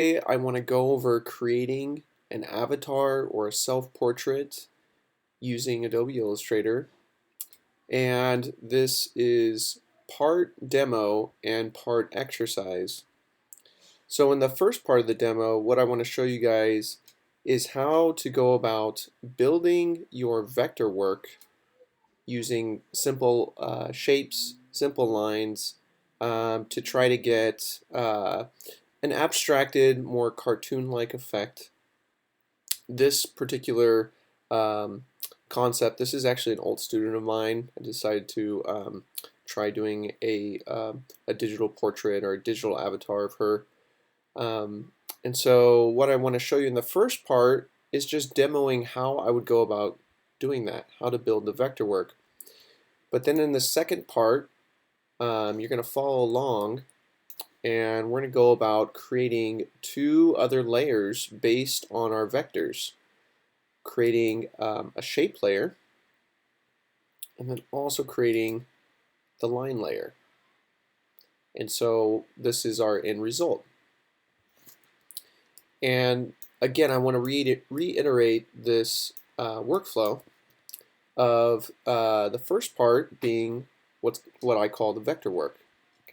Today I want to go over creating an avatar or a self-portrait using Adobe Illustrator, and this is part demo and part exercise. So in the first part of the demo, what I want to show you guys is how to go about building your vector work using simple shapes, simple lines, to try to get an abstracted, more cartoon-like effect. This particular concept, this is actually an old student of mine. I decided to try doing a digital portrait or a digital avatar of her. And so what I want to show you in the first part is just demoing how I would go about doing that, how to build the vector work. But then in the second part, you're going to follow along, and we're going to go about creating two other layers based on our vectors, creating a shape layer, and then also creating the line layer. And so this is our end result. And again, I want to reiterate this workflow of the first part being what I call the vector work.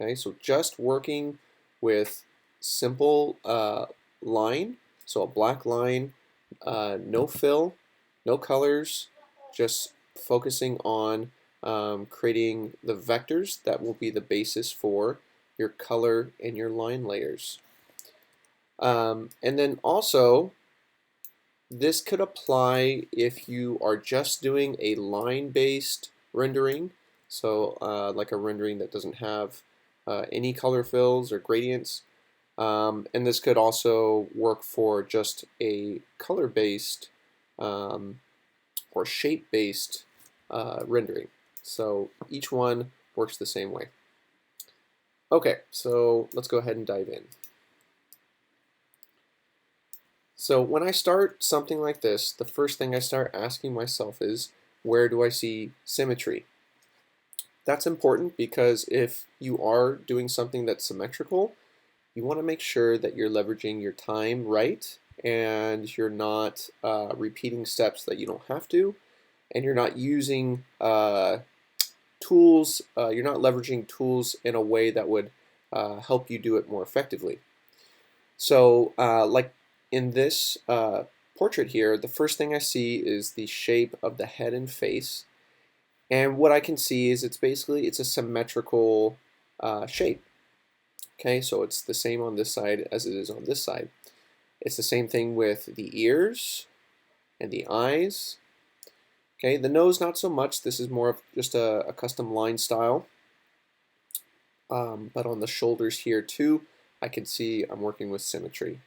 Okay, so just working with simple line, so a black line, no fill, no colors, just focusing on creating the vectors that will be the basis for your color and your line layers. And then also, this could apply if you are just doing a line-based rendering, so like a rendering that doesn't have any color fills or gradients. And this could also work for just a color-based or shape-based rendering. So each one works the same way. Okay, so let's go ahead and dive in. So when I start something like this, the first thing I start asking myself is, where do I see symmetry? That's important because if you are doing something that's symmetrical, you want to make sure that you're leveraging your time right, and you're not repeating steps that you don't have to, and you're not using tools, you're not leveraging tools in a way that would help you do it more effectively. So like in this portrait here, the first thing I see is the shape of the head and face. And what I can see is it's a symmetrical shape. Okay, so it's the same on this side as it is on this side. It's the same thing with the ears and the eyes. Okay, the nose not so much. This is more of just a custom line style. But on the shoulders here too, I can see I'm working with symmetry.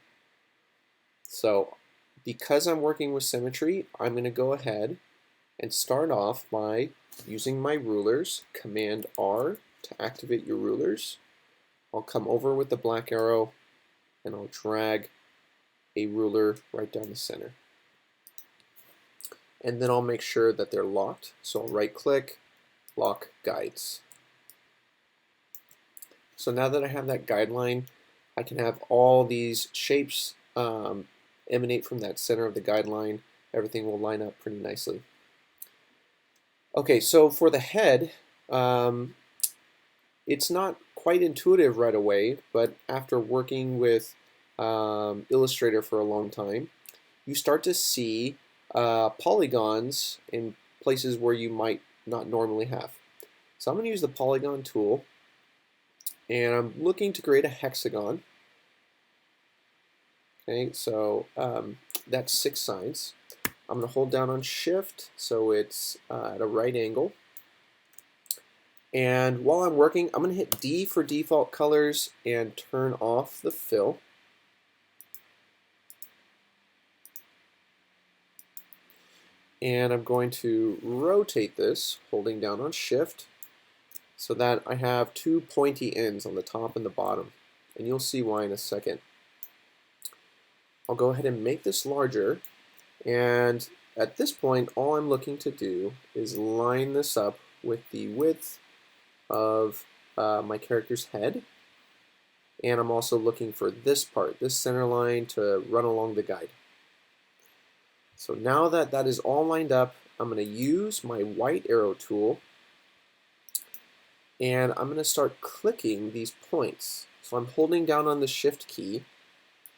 So because I'm working with symmetry, I'm going to go ahead and start off by using my rulers. Command R to activate your rulers. I'll come over with the black arrow and I'll drag a ruler right down the center. And then I'll make sure that they're locked. So I'll right click, lock guides. So now that I have that guideline, I can have all these shapes emanate from that center of the guideline. Everything will line up pretty nicely. Okay, so for the head, it's not quite intuitive right away, but after working with Illustrator for a long time, you start to see polygons in places where you might not normally have. So I'm going to use the polygon tool, and I'm looking to create a hexagon. Okay, so that's 6 sides. I'm going to hold down on Shift so it's at a right angle. And while I'm working, I'm going to hit D for default colors and turn off the fill. And I'm going to rotate this, holding down on Shift, so that I have 2 pointy ends on the top and the bottom. And you'll see why in a second. I'll go ahead and make this larger, and at this point all I'm looking to do is line this up with the width of my character's head and I'm also looking for this part, this center line, to run along the guide. So now that that is all lined up, I'm going to use my white arrow tool, and I'm going to start clicking these points. So I'm holding down on the Shift key,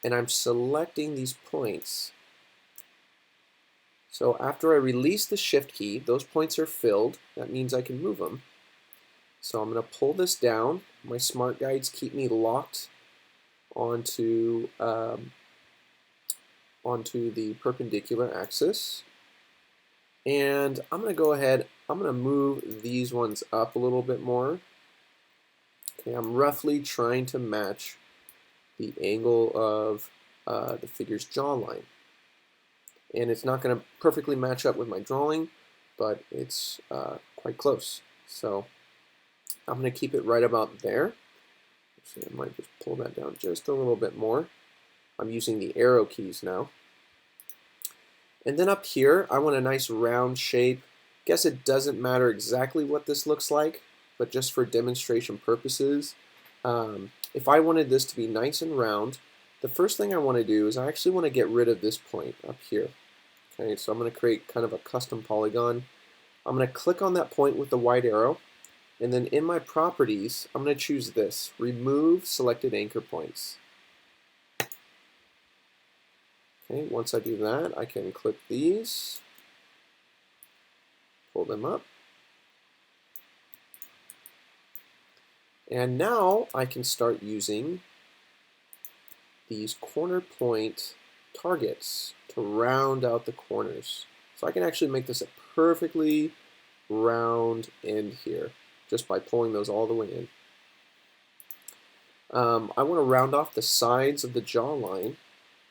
and I'm selecting these points. So after I release the Shift key, those points are filled. That means I can move them. So I'm going to pull this down. My smart guides keep me locked onto the perpendicular axis. And I'm going to go ahead, I'm going to move these ones up a little bit more. Okay, I'm roughly trying to match the angle of the figure's jawline. And it's not going to perfectly match up with my drawing, but it's quite close. So I'm going to keep it right about there. Actually, I might just pull that down just a little bit more. I'm using the arrow keys now. And then up here, I want a nice round shape. Guess it doesn't matter exactly what this looks like, but just for demonstration purposes, if I wanted this to be nice and round, the first thing I want to do is I actually want to get rid of this point up here. Okay, so I'm going to create kind of a custom polygon. I'm going to click on that point with the white arrow, and then in my properties, I'm going to choose this, remove selected anchor points. Okay, once I do that, I can click these, pull them up, and now I can start using these corner point targets to round out the corners. So I can actually make this a perfectly round end here just by pulling those all the way in. I want to round off the sides of the jawline,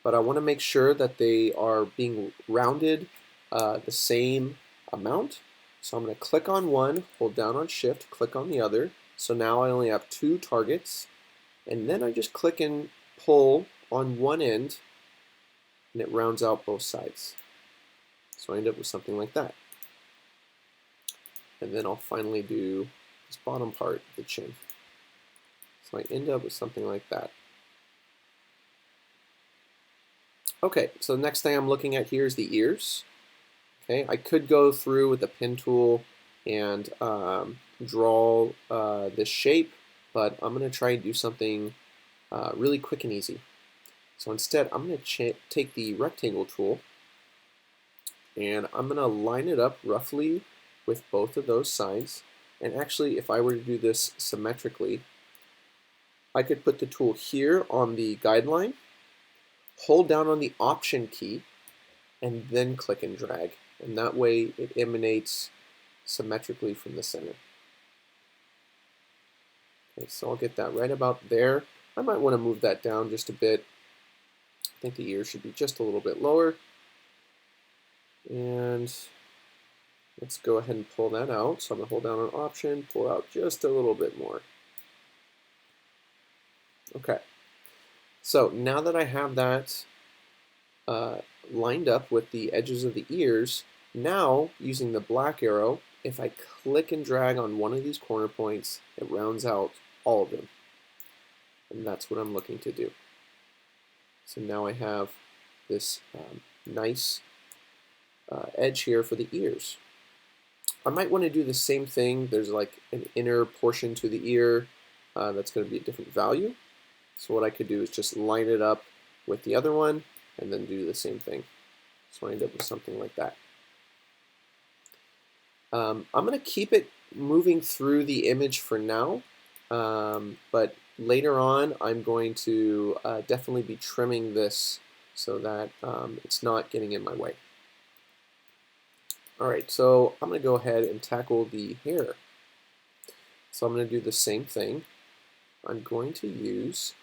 but I want to make sure that they are being rounded the same amount. So I'm going to click on one, hold down on Shift, click on the other. So now I only have two targets, and then I just click and pull on one end, and it rounds out both sides. So I end up with something like that. And then I'll finally do this bottom part, the chin. So I end up with something like that. Okay, so the next thing I'm looking at here is the ears. Okay, I could go through with the pen tool and draw this shape, but I'm going to try and do something really quick and easy. So instead, I'm going to take the rectangle tool, and I'm going to line it up roughly with both of those sides. And actually, if I were to do this symmetrically, I could put the tool here on the guideline, hold down on the Option key, and then click and drag. And that way it emanates symmetrically from the center. Okay, so I'll get that right about there. I might want to move that down just a bit. I think the ear should be just a little bit lower. And let's go ahead and pull that out. So I'm going to hold down on Option, pull out just a little bit more. Okay, so now that I have that lined up with the edges of the ears, now using the black arrow, if I click and drag on one of these corner points, it rounds out all of them. And that's what I'm looking to do. So now I have this nice edge here for the ears. I might want to do the same thing. There's like an inner portion to the ear that's going to be a different value. So what I could do is just line it up with the other one and then do the same thing. So I end up with something like that. I'm going to keep it moving through the image for now, but later on I'm going to definitely be trimming this so that it's not getting in my way. Alright, so I'm going to go ahead and tackle the hair. So I'm going to do the same thing. I'm going to use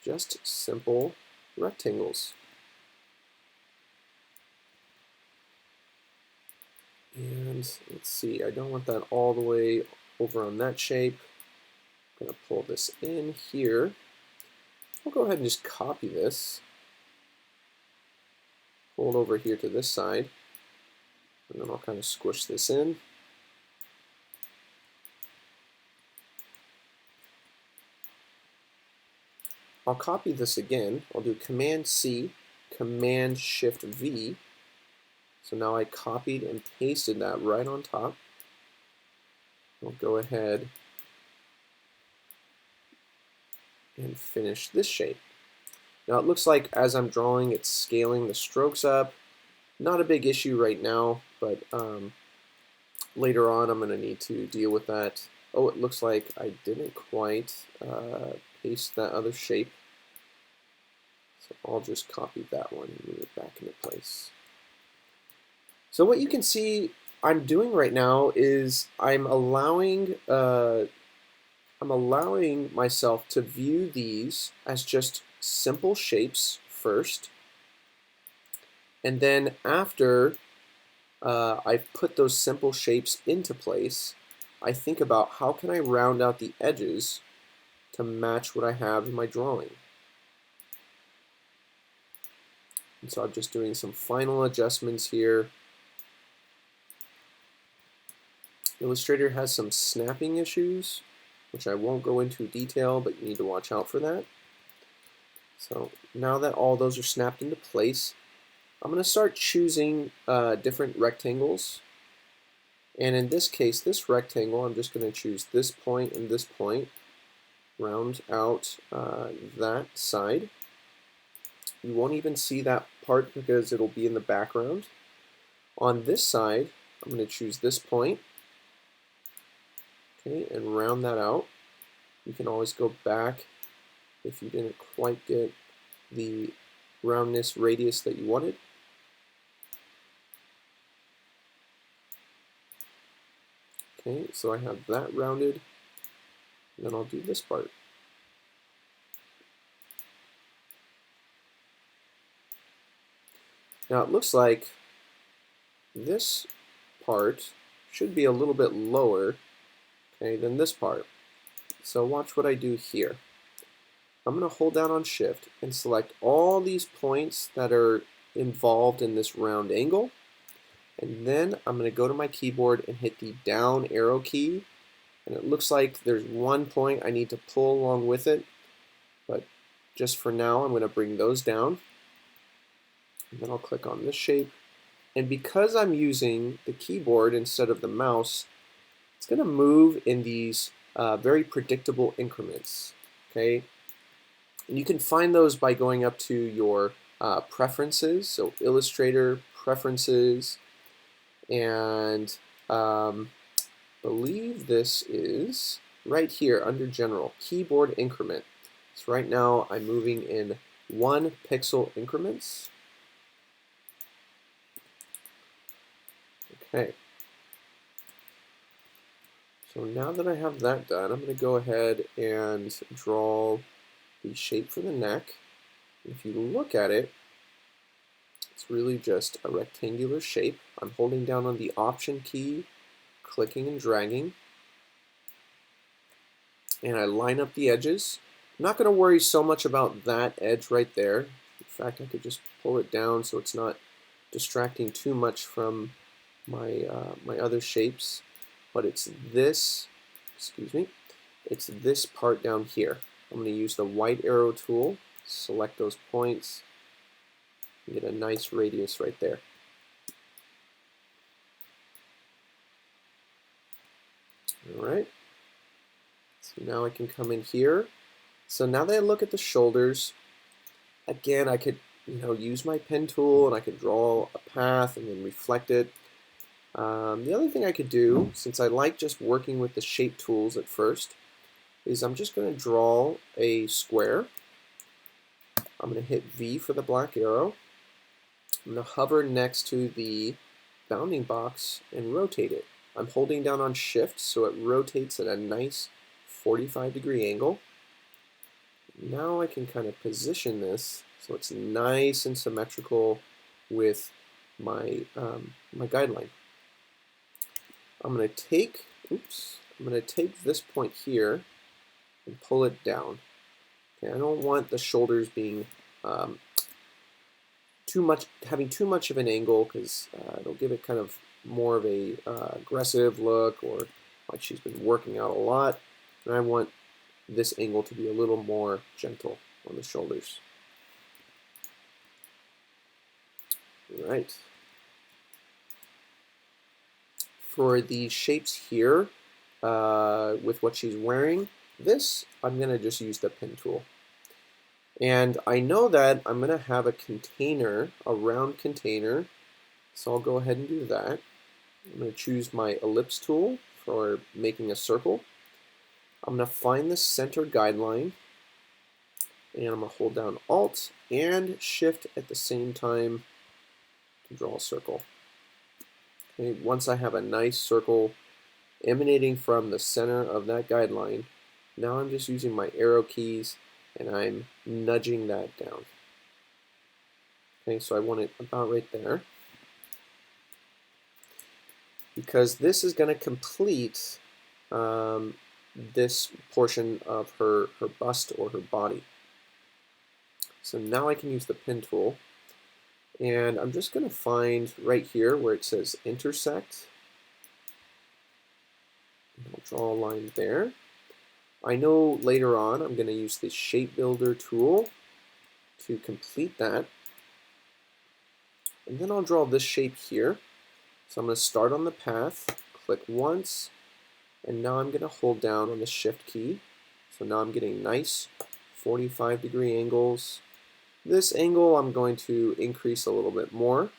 just simple rectangles. And let's see, I don't want that all the way over on that shape. I'm going to pull this in here. I'll go ahead and just copy this. Pull it over here to this side. And then I'll kind of squish this in. I'll copy this again. I'll do Command C, Command Shift V. So now I copied and pasted that right on top. I'll go ahead and finish this shape. Now it looks like as I'm drawing, it's scaling the strokes up. Not a big issue right now, but later on I'm going to need to deal with that. Oh, it looks like I didn't quite paste that other shape. So I'll just copy that one and move it back into place. So what you can see I'm doing right now is I'm allowing myself to view these as just simple shapes first, and then after I've put those simple shapes into place, I think about how can I round out the edges to match what I have in my drawing. And so I'm just doing some final adjustments here. Illustrator has some snapping issues, which I won't go into detail, but you need to watch out for that. So now that all those are snapped into place, I'm going to start choosing different rectangles. And in this case, this rectangle, I'm just going to choose this point and this point, round out that side. You won't even see that part because it'll be in the background. On this side, I'm going to choose this point, okay, and round that out. You can always go back if you didn't quite get the roundness radius that you wanted. Okay, so I have that rounded, and then I'll do this part. Now it looks like this part should be a little bit lower, okay, than this part. So watch what I do here. I'm going to hold down on Shift and select all these points that are involved in this round angle. And then I'm going to go to my keyboard and hit the down arrow key. And it looks like there's one point I need to pull along with it. But just for now, I'm going to bring those down. And then I'll click on this shape. And because I'm using the keyboard instead of the mouse, it's going to move in these very predictable increments. Okay, and you can find those by going up to your preferences, so Illustrator preferences, and believe this is right here under General, Keyboard Increment. So right now I'm moving in 1 pixel increments. Okay. So now that I have that done, I'm going to go ahead and draw the shape for the neck. If you look at it, it's really just a rectangular shape. I'm holding down on the Option key, clicking and dragging, and I line up the edges. I'm not going to worry so much about that edge right there. In fact, I could just pull it down so it's not distracting too much from my my other shapes. But it's this, it's this part down here. I'm going to use the white arrow tool, select those points, and get a nice radius right there. Alright, so now I can come in here. So now that I look at the shoulders, again I could use my pen tool and I could draw a path and then reflect it. The other thing I could do, since I like just working with the shape tools at first, is I'm just going to draw a square. I'm going to hit V for the black arrow. I'm going to hover next to the bounding box and rotate it. I'm holding down on Shift so it rotates at a nice 45-degree angle. Now I can kind of position this so it's nice and symmetrical with my, my guideline. I'm going to take this point here and pull it down. Okay, I don't want the shoulders being having too much of an angle, because it'll give it kind of more of a aggressive look, or like she's been working out a lot. And I want this angle to be a little more gentle. on the shoulders. All right. For the shapes here, with what she's wearing, this, I'm going to just use the pen tool. And I know that I'm going to have a container, a round container, so I'll go ahead and do that. I'm going to choose my ellipse tool for making a circle. I'm going to find the center guideline, and I'm going to hold down Alt and Shift at the same time to draw a circle. Okay, once I have a nice circle emanating from the center of that guideline, now I'm just using my arrow keys and I'm nudging that down. Okay, so I want it about right there, because this is going to complete this portion of her bust or her body. So now I can use the pen tool, and I'm just going to find right here where it says intersect. I'll draw a line there. I know later on I'm going to use the shape builder tool to complete that. And then I'll draw this shape here. So I'm going to start on the path, click once, and now I'm going to hold down on the Shift key. So now I'm getting nice 45-degree angles. This angle I'm going to increase a little bit more.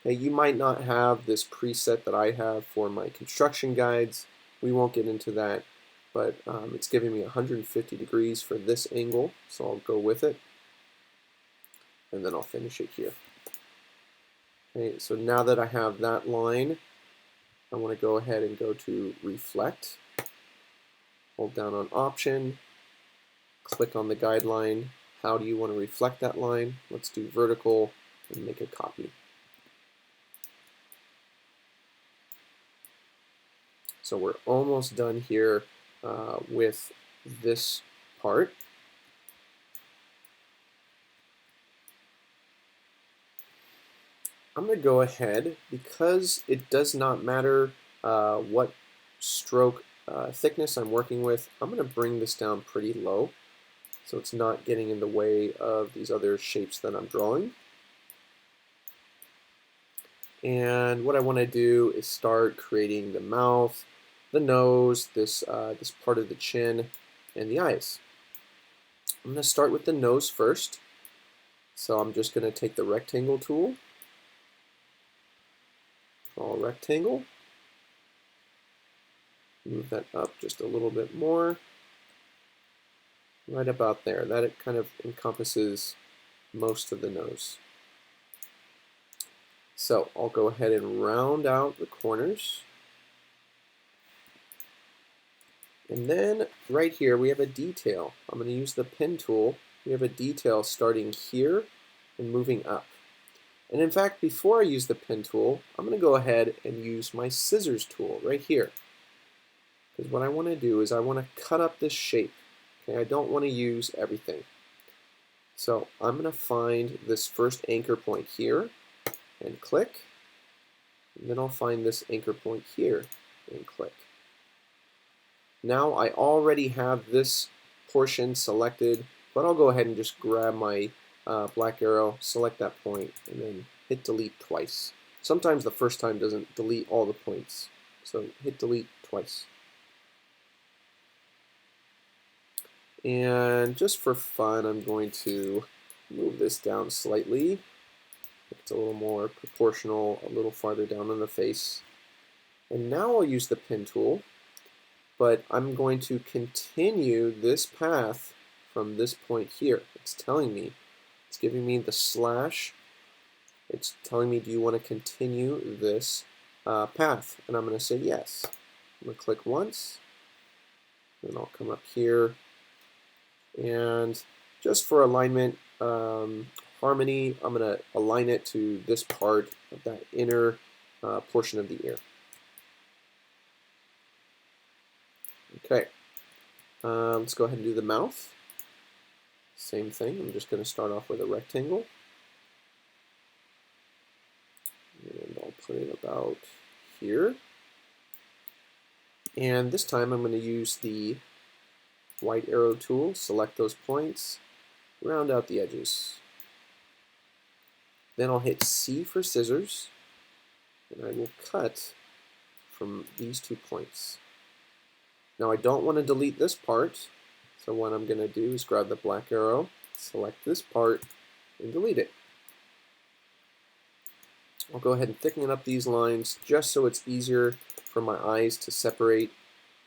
Okay, you might not have this preset that I have for my construction guides. We won't get into that, but it's giving me 150 degrees for this angle, so I'll go with it, and then I'll finish it here. Okay, so now that I have that line, I want to go ahead and go to Reflect. Hold down on Option, click on the guideline. How do you want to reflect that line? Let's do vertical and make a copy. So we're almost done here with this part. I'm going to go ahead, because it does not matter what stroke thickness I'm working with, I'm going to bring this down pretty low so it's not getting in the way of these other shapes that I'm drawing. And what I want to do is start creating the mouth, the nose, this part of the chin, and the eyes. I'm going to start with the nose first. So I'm just going to take the rectangle tool, draw a rectangle, move that up just a little bit more, right about there. That it kind of encompasses most of the nose. So I'll go ahead and round out the corners. And then right here we have a detail. I'm going to use the pen tool. We have a detail starting here and moving up. And in fact, before I use the pen tool, I'm going to go ahead and use my scissors tool right here. Because what I want to do is I want to cut up this shape. Okay, I don't want to use everything. So I'm going to find this first anchor point here and click. And then I'll find this anchor point here and click. Now I already have this portion selected, but I'll go ahead and just grab my black arrow, select that point, and then hit delete twice. Sometimes the first time doesn't delete all the points, so hit delete twice. And just for fun, I'm going to move this down slightly. It's a little more proportional, a little farther down on the face. And now I'll use the pen tool, but I'm going to continue this path from this point here. It's telling me, it's giving me the slash. It's telling me, do you want to continue this path? And I'm going to say yes. I'm going to click once, then I'll come up here. And just for alignment, harmony, I'm going to align it to this part of that inner portion of the ear. Okay, let's go ahead and do the mouth. Same thing, I'm just going to start off with a rectangle. And I'll put it about here. And this time I'm going to use the white arrow tool, select those points, round out the edges. Then I'll hit C for scissors, and I will cut from these 2 points. Now I don't want to delete this part, so what I'm going to do is grab the black arrow, select this part, and delete it. I'll go ahead and thicken up these lines just so it's easier for my eyes to separate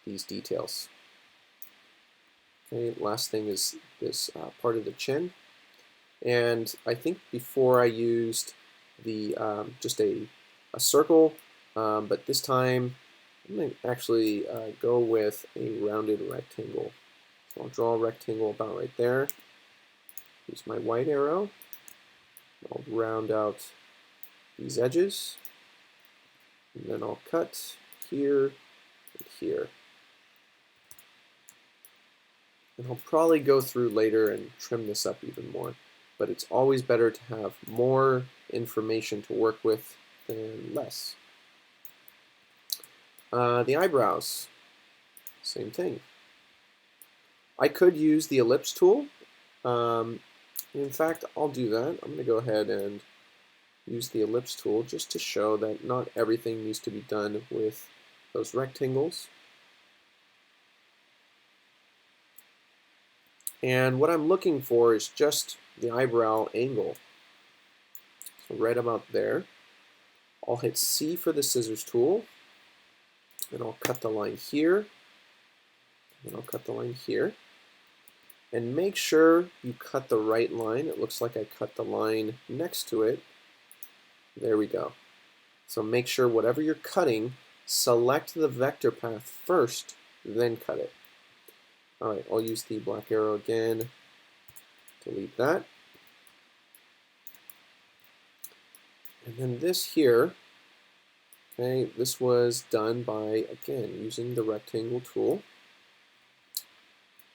these details. Okay, last thing is this part of the chin. And I think before I used the just a circle, but this time I'm going to actually go with a rounded rectangle. So I'll draw a rectangle about right there. Use my white arrow. I'll round out these edges, and then I'll cut here and here. And I'll probably go through later and trim this up even more, but it's always better to have more information to work with than less. The eyebrows, same thing. I could use the ellipse tool. In fact, I'll do that. I'm going to go ahead and use the ellipse tool just to show that not everything needs to be done with those rectangles. And what I'm looking for is just the eyebrow angle. So right about there. I'll hit C for the scissors tool, and I'll cut the line here, and I'll cut the line here. And make sure you cut the right line. It looks like I cut the line next to it. There we go. So make sure whatever you're cutting, select the vector path first, then cut it. Alright, I'll use the black arrow again, delete that. And then this here, okay, this was done by, again, using the rectangle tool.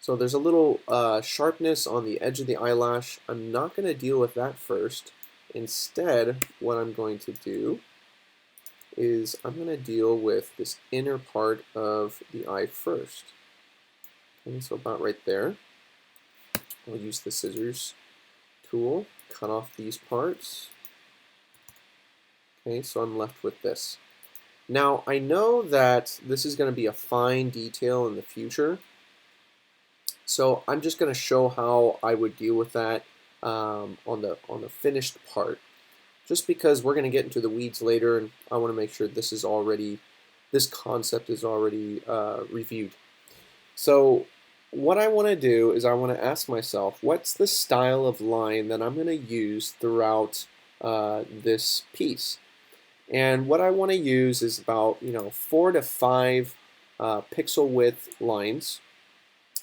So there's a little sharpness on the edge of the eyelash. I'm not going to deal with that first. Instead, what I'm going to do is I'm going to deal with this inner part of the eye first. Okay, so about right there. I'll use the scissors tool, cut off these parts. Okay, so I'm left with this. Now, I know that this is going to be a fine detail in the future, so I'm just going to show how I would deal with that on the finished part, just because we're going to get into the weeds later, and I want to make sure this concept is already reviewed. So what I want to do is I want to ask myself, what's the style of line that I'm going to use throughout this piece? And what I want to use is about 4 to 5 pixel width lines.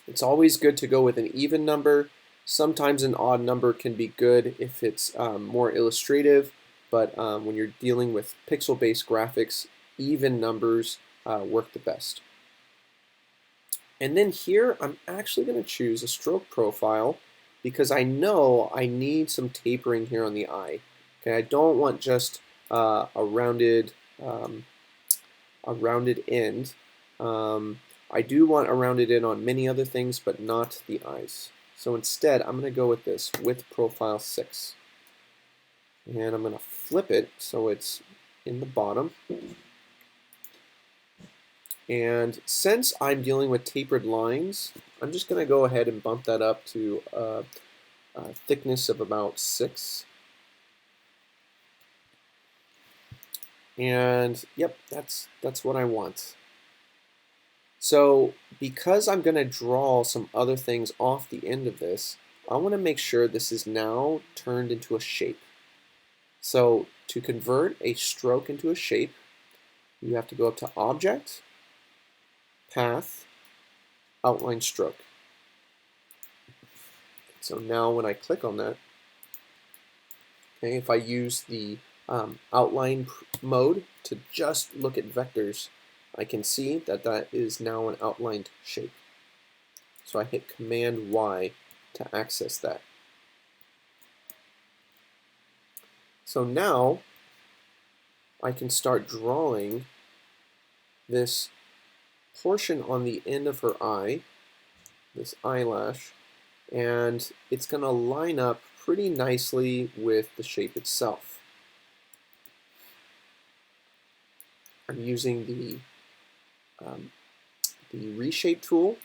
It's always good to go with an even number. Sometimes an odd number can be good if it's more illustrative, but when you're dealing with pixel-based graphics, even numbers work the best. And then here, I'm actually going to choose a stroke profile because I know I need some tapering here on the eye. Okay, I don't want just a rounded end. I do want a rounded end on many other things, but not the eyes. So instead, I'm going to go with this width profile 6. And I'm going to flip it so it's in the bottom. And since I'm dealing with tapered lines, I'm just going to go ahead and bump that up to a thickness of about 6. And yep, that's what I want. So because I'm going to draw some other things off the end of this, I want to make sure this is now turned into a shape. So to convert a stroke into a shape, you have to go up to Object, Path, Outline Stroke. So now when I click on that, okay, if I use the outline mode to just look at vectors, I can see that that is now an outlined shape. So I hit Command Y to access that. So now I can start drawing this portion on the end of her eye, this eyelash, and it's going to line up pretty nicely with the shape itself. I'm using the reshape tool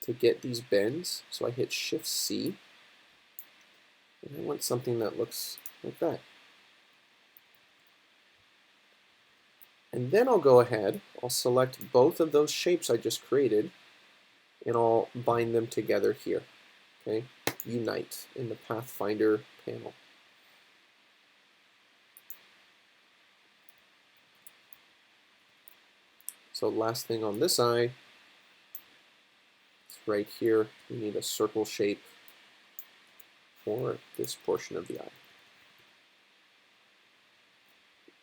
to get these bends, so I hit Shift C, and I want something that looks like that. And then I'll go ahead, I'll select both of those shapes I just created, and I'll bind them together here. Okay, Unite in the Pathfinder panel. So last thing on this eye, it's right here. We need a circle shape for this portion of the eye.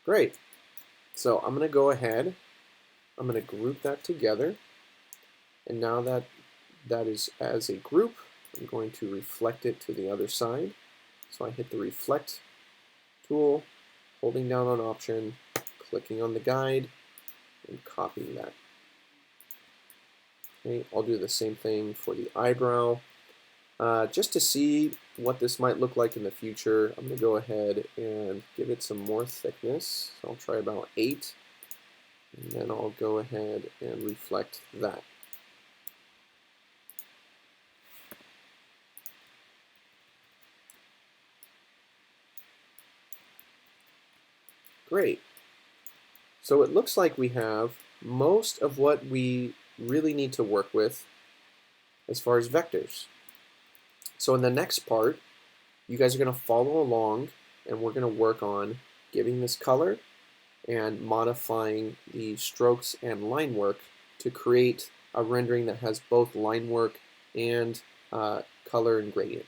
Great. So I'm going to go ahead, I'm going to group that together, and now that that is as a group, I'm going to reflect it to the other side. So I hit the Reflect tool, holding down on Option, clicking on the guide, and copying that. Okay, I'll do the same thing for the eyebrow. Just to see what this might look like in the future, I'm going to go ahead and give it some more thickness. So I'll try about 8, and then I'll go ahead and reflect that. Great. So it looks like we have most of what we really need to work with as far as vectors. So in the next part, you guys are going to follow along, and we're going to work on giving this color and modifying the strokes and line work to create a rendering that has both line work and color and gradient.